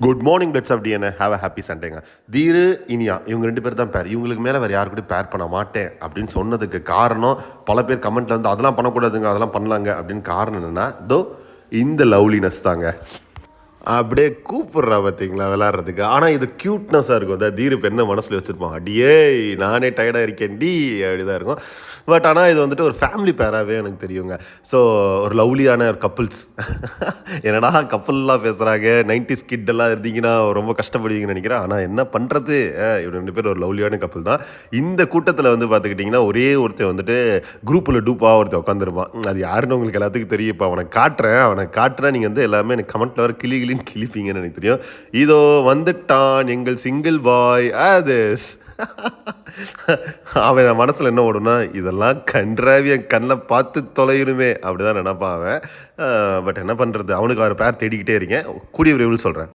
Good morning pets of DNA have a happy சண்டேங்க. தீரு இனியா இவங்க 2 பேர் தான் பேர். இவங்களுக்கு மேலே வேறு யாரு கூட பேர் பண்ண மாட்டேன் அப்படின்னு சொன்னதுக்கு காரணம், பல பேர் கமெண்ட்டில் வந்து அதெல்லாம் பண்ணக்கூடாதுங்க, அதெல்லாம் பண்ணலாங்க அப்படின்னு காரணம் என்னென்னா, இந்த லவ்லினஸ் தாங்க. அப்படியே கூப்பிட்றா பார்த்தீங்களா விளாட்றதுக்கு. ஆனால் இது க்யூட்னஸாக இருக்கும். அந்த தீரு என்ன மனசில் வச்சுருப்பான், அடியே நானே டயர்டாக இருக்கேன்டி அப்படி தான் இருக்கும். பட் ஆனால் இது வந்துட்டு ஒரு ஃபேமிலி பேராகவே எனக்கு தெரியுங்க. ஸோ ஒரு லவ்லியான ஒரு கப்புள்ஸ் என்னடா கப்புல்லாம் பேசுகிறாங்க, 90s கிட்டெல்லாம் இருந்தீங்கன்னா ரொம்ப கஷ்டப்படுவீங்கன்னு நினைக்கிறேன். ஆனால் என்ன பண்ணுறது, இவங்க 2 பேர் ஒரு லவ்லியான கப்புள் தான். இந்த கூட்டத்தில் வந்து பார்த்துக்கிட்டிங்கன்னா ஒரே ஒருத்தர் வந்துட்டு குரூப்பில் டூப்பாக ஒருத்தர் உட்காந்துருப்பான். அது யாருன்னு உங்களுக்கு எல்லாத்துக்கும் தெரியும். இப்போ அவனை காட்டுறேன் நீங்கள் வந்து எல்லாமே எனக்கு கமெண்ட்டில் வர கிளிப்பீங்கன்னு எனக்கு தெரியும். இதோ வந்துட்டான் எங்கள் சிங்கிள் பாய் ஆதர்ஸ். அவன் மனசில் என்ன ஓடுனா, இதெல்லாம் கன்றாவி என் கண்ணில் பார்த்து தொலையணுமே அப்படிதான் நினைப்பான் அவன். பட் என்ன பண்ணுறது, அவனுக்கு அவர் பேர் தேடிக்கிட்டே இருக்கேன். கூடிய விரைவில் சொல்கிறேன்.